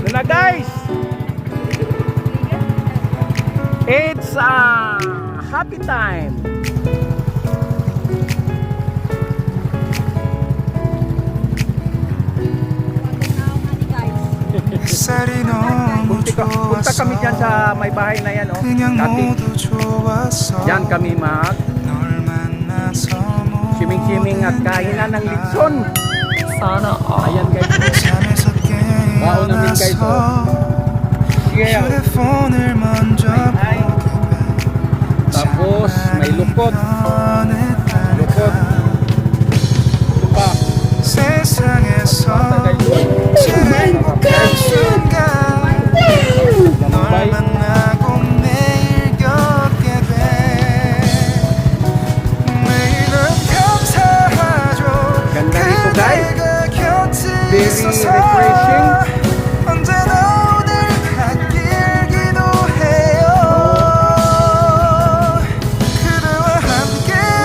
Yun na guys. It's a happy time. Punta kami dyan sa may bahay na yan, oh. Dyan kami mag swimming at kainan ng litson. Sana all. Ayan guys, baon namin guys, oh. Sige, ay. Tapos may lukot. Lukot. Ito pa. Basta guys, ganda nito guys. Very refreshing.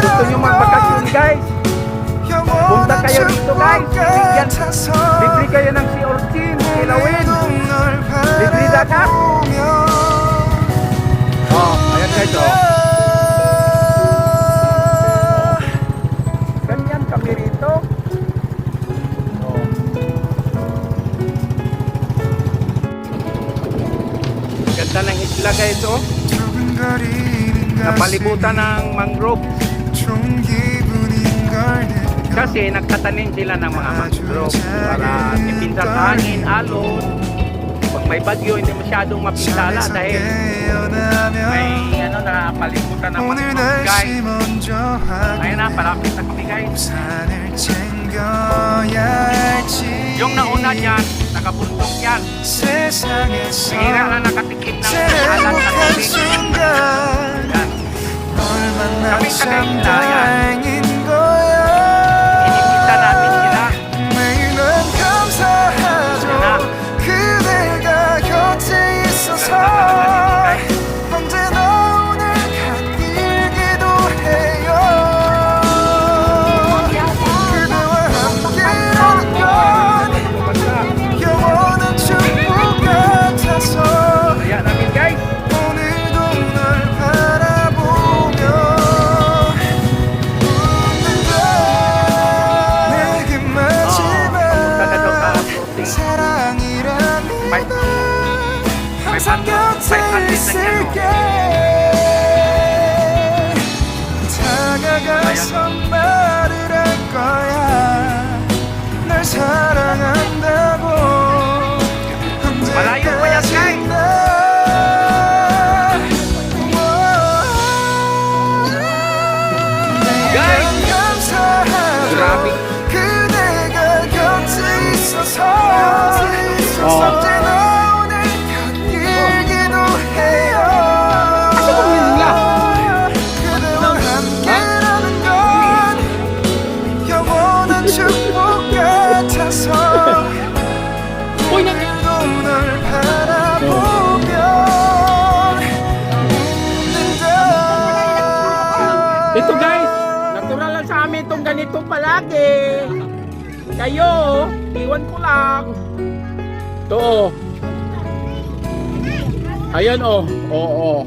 Gusto nyo magbakasyon guys? Punta kayo dito guys. Libre kayo ng Sea Urchin, Kilawin. Libre dagat. Oh, ayan guys, oh. Ganyan kami rito. Oh. Ganda ng isla guys, oh. Napalibutan ng mangrove. Kasi nagtatanim sila ng mga mangrove para tipinsa sa hangin, alon. Pag may bagyo, hindi masyadong mapinsala dahil may napalibutan ng mangrove guys. Ayun na, palapit na kami guys. Yung nauna dyan, nakabundok yan. Mahira na nakatikim ng alat na tubig. Yan. Kami taga-isla yan. Inikita namin sila. Yan na. Kaya namin guys. 다가가서 말을 할 거야 널 사랑한다고 Malayo pa yan guys. Guys, grabe. 그대가 곁에 있어서 언제나 오늘 곁길기도 해요 그대와 함께라는 건 영원한 축복 같아서 오늘도 널 바라보며 웃는다 Ito guys, natural lang sa amin itong ganito palagi. Kayo, iwan ko lang. Ito oh. Ayan oh. Oo.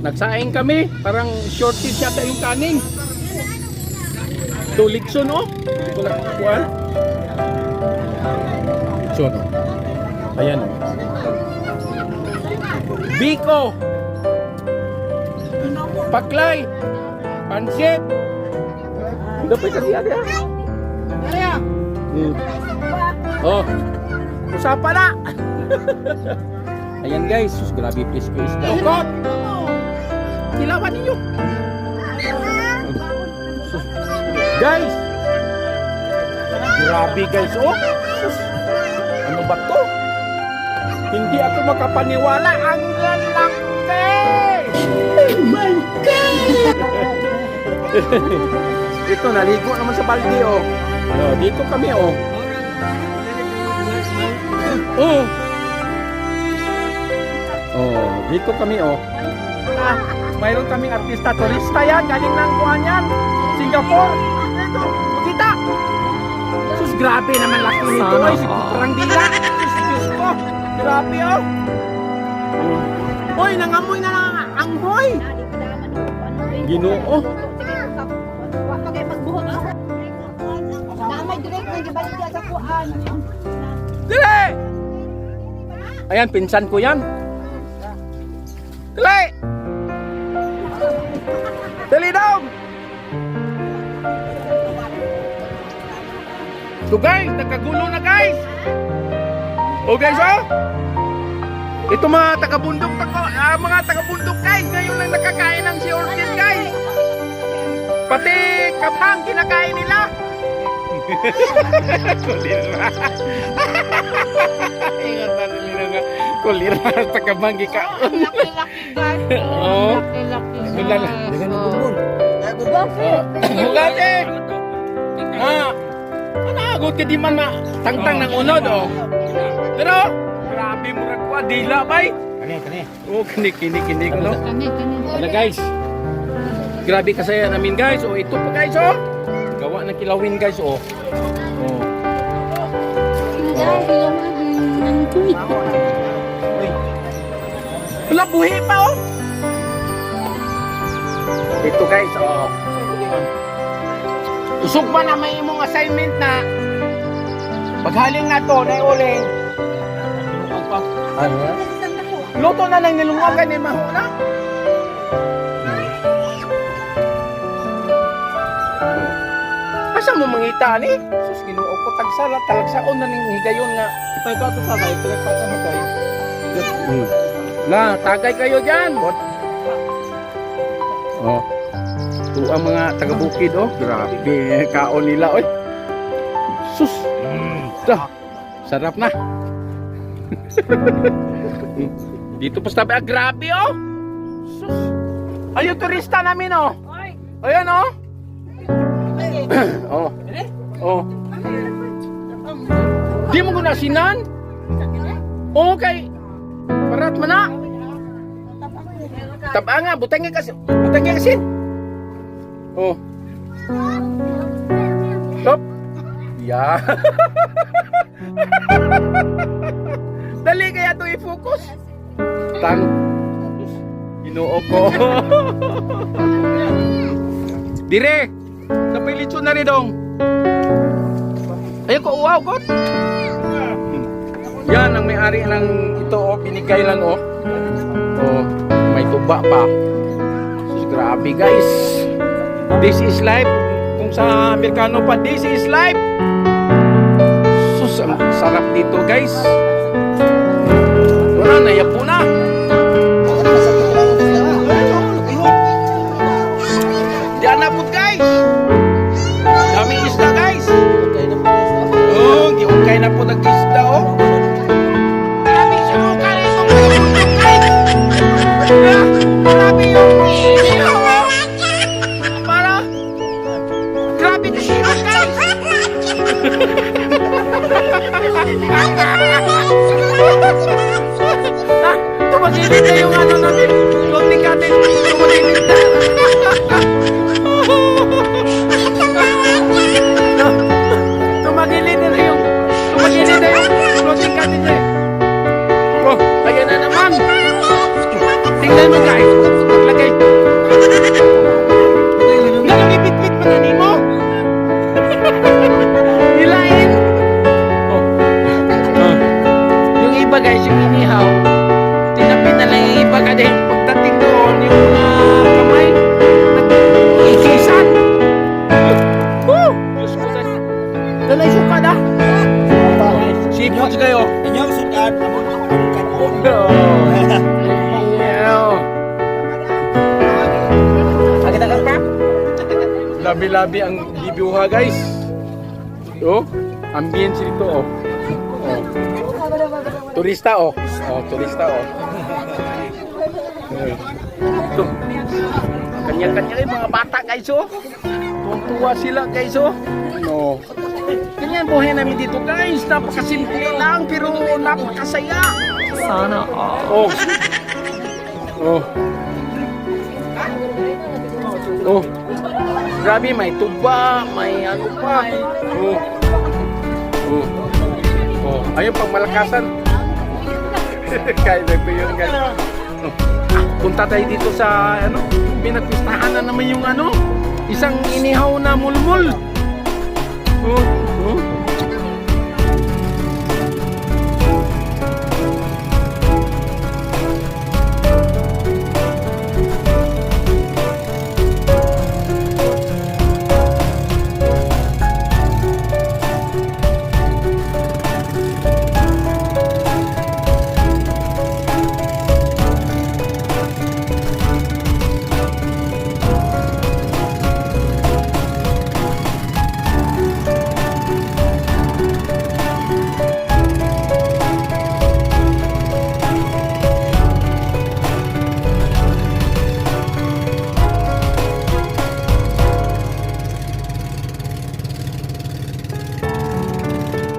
Nagsaing kami. Parang shortage yata yung kanin. Ito, Ligson oh. Hindi ko lang kukuha. Ligson oh. Ayan oh. Biko. Paklay. Pansit. Dapat kasi ada. Oh. Usapan na. Ayan guys, sus grabe please daw. Kot. Kilawan ninyo. Guys. Grabe guys, oh. Sus. Ano ba to? Hindi ako makapaniwala ang lalaki. Oh my God. Ito, naligo naman sa balde, oh. Oh, dito kami, oh. Oh. Oh, dito kami, oh. Mayroon kaming artista, turista yan. Galing ng kuhan yan. Singapore. Ito, makita. Sus, grabe naman laki nito. Ay, si Putrang Dila. Sus, Diyos ko. grabe oh. Hoy, nangamoy na lang ang anghoy. Ginoo. Dili! Ayan, pinsan ko yan. Dili! Dali daw! So guys, nagkagulo na guys. Oh guys oh. Ito mga taga-bundok mga taga-bundok guys, ngayon lang nakakain ng sea orchid guys. Pati kapang kinakain nila. Kulira. Ingatan nila nga. Kulira sa kabanggi ka. Laki-laki guys. Oo. Laki-laki. Lala. Dengan bumbun. Lagi. Ha. Anagot ka di man tangtang ng unod oh. Pero grabe mo ra ko dila bay. Kani. Oh, kini ko no. Kani. Wala guys. Grabe kasaya namin guys. Oh, ito pa guys oh. Gawa ng kilawin guys oh. Oh. Wala buhi pa oh. Ito guys oh. Usog pa na may imong assignment na paghaling na to na uling. Ano? Luto na lang nilungagan ni mahuna. Asa mo mangita ni? Sus Ginoo ko tagsala talagsaon na ning higayon nga. Ito tagay, pinagpasa mo tayo. Na, tagay kayo diyan. Oh. Ito ang mga taga-bukid oh. Grabe kaon nila oy. Sus. Sarap na. Dito pa sa grabe oh. Sus. Ayun turista namin oh. Ayan oh. Oh. Oh. Di mo guna sinan? Okay. Parat man na. Tabanga, butangin kasi. Butangin kasi. Oh. Stop. Ya. Dali kaya to i-focus. Tang. Ginoo ko. Dire. Kapay lechon na rin dong. Ayun ko, wow, God. Yan ang may-ari ng ito, oh, binigay lang, oh. Oh, may tuba pa. Sus, grabe, guys. This is life. Kung sa Amerikano pa, this is life. Sus, ang sarap dito, guys. Ito na, nayapo na. Diyan na po, guys. Dami isda, guys. Oh, giungkay na po nag-isda, oh. Grabe sinuka na itong bundok, guys. Grabe yung isda, oh. Para, grabe na siya, guys. Tumagilid na yung ano namin. Floating natin. Tumagilid na. Tumagilid na yung floating natin eh. Oh, ayan na naman. Tingnan mo guys. Maglagay. Nalangipit-pit pa na ni mo. Hilain. Oh. Oh. Yung iba guys, yung inihaw. Tinapit na lang yung iba kasi pagdating doon yung kamay nag-ikisan. Woo! Diyos ko guys. Dalay suka na. Seafoods kayo. Inyong sudan, amon ang kanon. Agad-agad pa. Labi-labi ang bibuha guys. Oh, ambience dito oh. Oh. Turista oh. Oh, turista oh. Ito. Kanya-kanya yung mga bata guys oh. Tuwa sila guys oh. No. Ganyan buhay namin dito guys. Napakasimple lang pero napakasaya. Sana all. Oh. Oh. Oh. Grabe, may tuba, may ano pa. Oh. Oh. Oh. Ayun pang malakasan. Kaya ko yun guys. Punta tayo dito sa ano, pinagpistahan na naman yung ano, isang inihaw na mulmul. Oh,